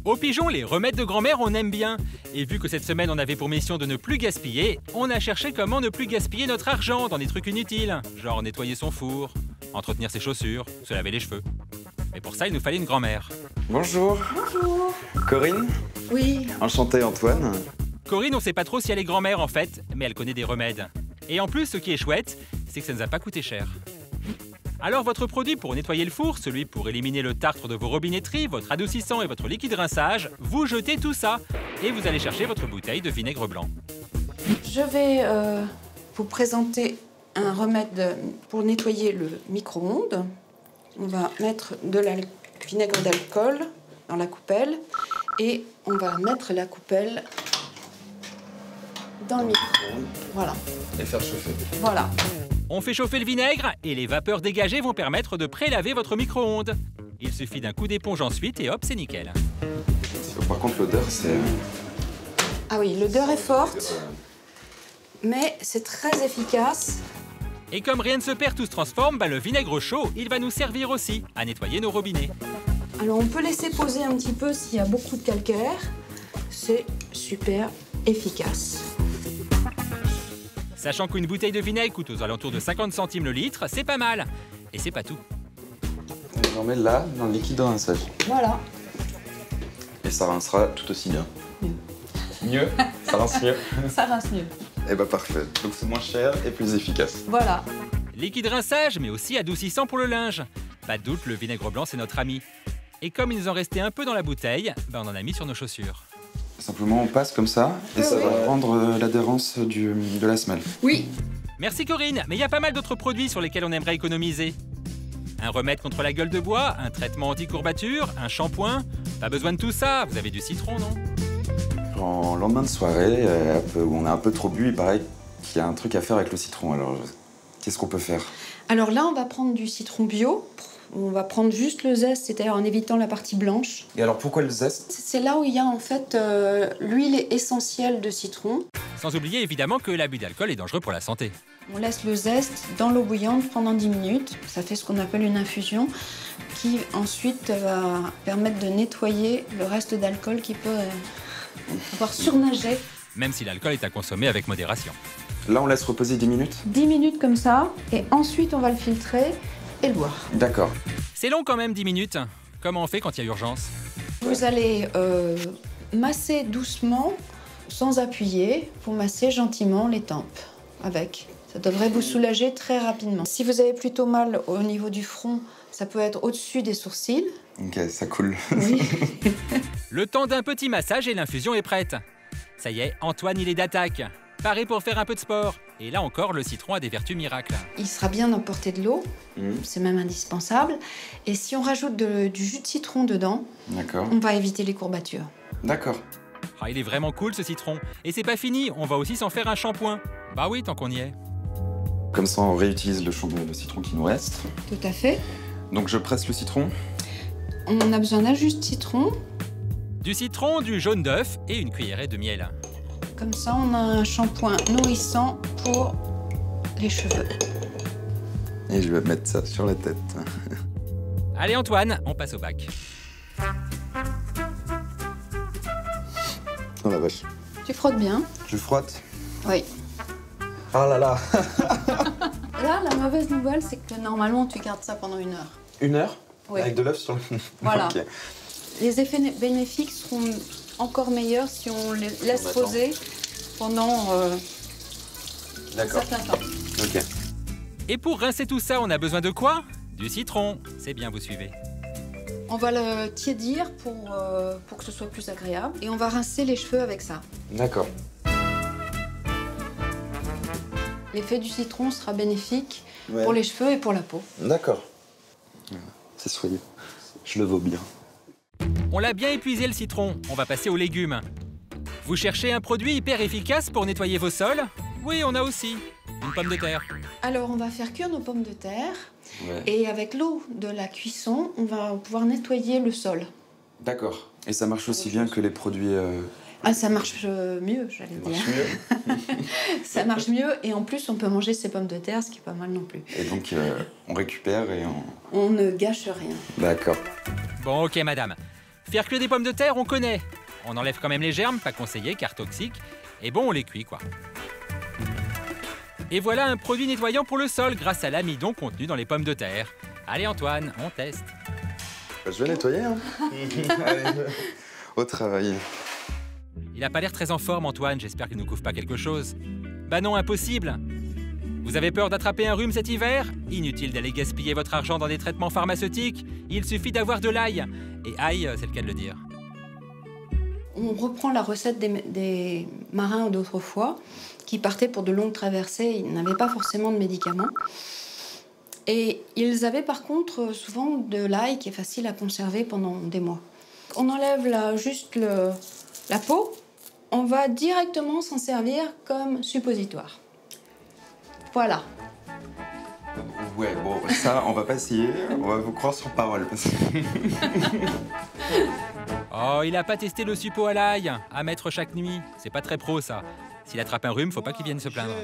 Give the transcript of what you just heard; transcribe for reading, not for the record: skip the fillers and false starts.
Aux pigeons, les remèdes de grand-mère, on aime bien. Et vu que cette semaine, on avait pour mission de ne plus gaspiller, on a cherché comment ne plus gaspiller notre argent dans des trucs inutiles. Genre nettoyer son four, entretenir ses chaussures, se laver les cheveux. Mais pour ça, il nous fallait une grand-mère. Bonjour. Bonjour. Corinne? Oui. Enchanté, Antoine. Corinne, on sait pas trop si elle est grand-mère en fait, mais elle connaît des remèdes. Et en plus, ce qui est chouette, c'est que ça nous a pas coûté cher. Alors votre produit pour nettoyer le four, celui pour éliminer le tartre de vos robinetteries, votre adoucissant et votre liquide rinçage, vous jetez tout ça et vous allez chercher votre bouteille de vinaigre blanc. Je vais vous présenter un remède pour nettoyer le micro-ondes. On va mettre de la vinaigre d'alcool dans la coupelle et on va mettre la coupelle dans le micro-ondes. Voilà. Et faire chauffer. Voilà. On fait chauffer le vinaigre et les vapeurs dégagées vont permettre de prélaver votre micro-ondes. Il suffit d'un coup d'éponge ensuite et hop, c'est nickel. Par contre, l'odeur, c'est... Ah oui, l'odeur est forte, mais c'est très efficace. Et comme rien ne se perd, tout se transforme, le vinaigre chaud, il va nous servir aussi à nettoyer nos robinets. Alors on peut laisser poser un petit peu s'il y a beaucoup de calcaire. C'est super efficace. Sachant qu'une bouteille de vinaigre coûte aux alentours de 50 centimes le litre, c'est pas mal. Et c'est pas tout. On en met là, dans le liquide de rinçage. Voilà. Et ça rincera tout aussi bien. Mieux. Mieux? Ça rince mieux? Ça rince mieux. Eh ben parfait. Donc c'est moins cher et plus efficace. Voilà. Liquide rinçage, mais aussi adoucissant pour le linge. Pas de doute, le vinaigre blanc, c'est notre ami. Et comme il nous en restait un peu dans la bouteille, on en a mis sur nos chaussures. Simplement, on passe comme ça et ça va rendre l'adhérence de la semelle. Oui. Merci Corinne, mais il y a pas mal d'autres produits sur lesquels on aimerait économiser. Un remède contre la gueule de bois, un traitement anti-courbature, un shampoing. Pas besoin de tout ça, vous avez du citron, non? En lendemain de soirée, où on a un peu trop bu, il paraît qu'il y a un truc à faire avec le citron. Alors, qu'est-ce qu'on peut faire? Alors là, on va prendre du citron bio. On va prendre juste le zeste, c'est-à-dire en évitant la partie blanche. Et alors, pourquoi le zeste? C'est là où il y a en fait l'huile essentielle de citron. Sans oublier évidemment que l'abus d'alcool est dangereux pour la santé. On laisse le zeste dans l'eau bouillante pendant 10 minutes. Ça fait ce qu'on appelle une infusion qui ensuite va permettre de nettoyer le reste d'alcool qui peut pouvoir surnager. Même si l'alcool est à consommer avec modération. Là, on laisse reposer 10 minutes? 10 minutes comme ça, et ensuite on va le filtrer et le boire. D'accord. C'est long quand même 10 minutes. Comment on fait quand il y a urgence? Vous allez masser doucement, sans appuyer, pour masser gentiment les tempes avec. Ça devrait vous soulager très rapidement. Si vous avez plutôt mal au niveau du front, ça peut être au-dessus des sourcils. Ok, ça coule. Oui. Le temps d'un petit massage et l'infusion est prête. Ça y est, Antoine il est d'attaque. Paré pour faire un peu de sport. Et là encore, le citron a des vertus miracles. Il sera bien emporté de l'eau, c'est même indispensable. Et si on rajoute du jus de citron dedans, D'accord. on va éviter les courbatures. D'accord. Ah, il est vraiment cool ce citron. Et c'est pas fini, on va aussi s'en faire un shampoing. Bah oui, tant qu'on y est. Comme ça, on réutilise le citron qui nous reste. Tout à fait. Donc, je presse le citron. On a besoin d'un jus de citron. Du citron, du jaune d'œuf et une cuillerée de miel. Comme ça, on a un shampoing nourrissant pour les cheveux. Et je vais mettre ça sur la tête. Allez Antoine, on passe au bac. Oh la vache. Tu frottes bien. Je frotte. Oui. Ah là là. Là, la mauvaise nouvelle, c'est que normalement, tu gardes ça pendant 1 heure. 1 heure? Oui. Avec de l'œuf sur le... Voilà. Ok. Les effets bénéfiques seront encore meilleurs si on les laisse On attend. poser pendant un D'accord. certain temps. Ok. Et pour rincer tout ça, on a besoin de quoi? Du citron. C'est bien, vous suivez. On va le tiédir pour que ce soit plus agréable. Et on va rincer les cheveux avec ça. D'accord. L'effet du citron sera bénéfique pour les cheveux et pour la peau. D'accord. C'est soyeux. Je le vaux bien. On l'a bien épuisé le citron, on va passer aux légumes. Vous cherchez un produit hyper efficace pour nettoyer vos sols? Oui, on a aussi. Une pomme de terre. Alors, on va faire cuire nos pommes de terre. Ouais. Et avec l'eau de la cuisson, on va pouvoir nettoyer le sol. D'accord. Et ça marche aussi bien que les produits... Ah, ça marche mieux, j'allais dire. Ça marche mieux et en plus, on peut manger ces pommes de terre, ce qui est pas mal non plus. Et donc, on récupère et on... On ne gâche rien. D'accord. Bon, ok madame. Faire cuire des pommes de terre, on connaît. On enlève quand même les germes, pas conseillé car toxiques. Et bon, on les cuit quoi. Et voilà un produit nettoyant pour le sol grâce à l'amidon contenu dans les pommes de terre. Allez Antoine, on teste. Je vais nettoyer, hein. Allez, au travail. Il a pas l'air très en forme Antoine, j'espère qu'il ne couvre pas quelque chose. Bah non, impossible. Vous avez peur d'attraper un rhume cet hiver? Inutile d'aller gaspiller votre argent dans des traitements pharmaceutiques. Il suffit d'avoir de l'ail. Et ail, c'est le cas de le dire. On reprend la recette des marins d'autrefois qui partaient pour de longues traversées. Ils n'avaient pas forcément de médicaments. Et ils avaient par contre souvent de l'ail qui est facile à conserver pendant des mois. On enlève juste la peau. On va directement s'en servir comme suppositoire. Voilà. Ouais, bon, ça, on va pas essayer. On va vous croire sur parole. Parce que... Oh, il a pas testé le suppo à l'ail, à mettre chaque nuit. C'est pas très pro, ça. S'il attrape un rhume, faut pas qu'il vienne se plaindre.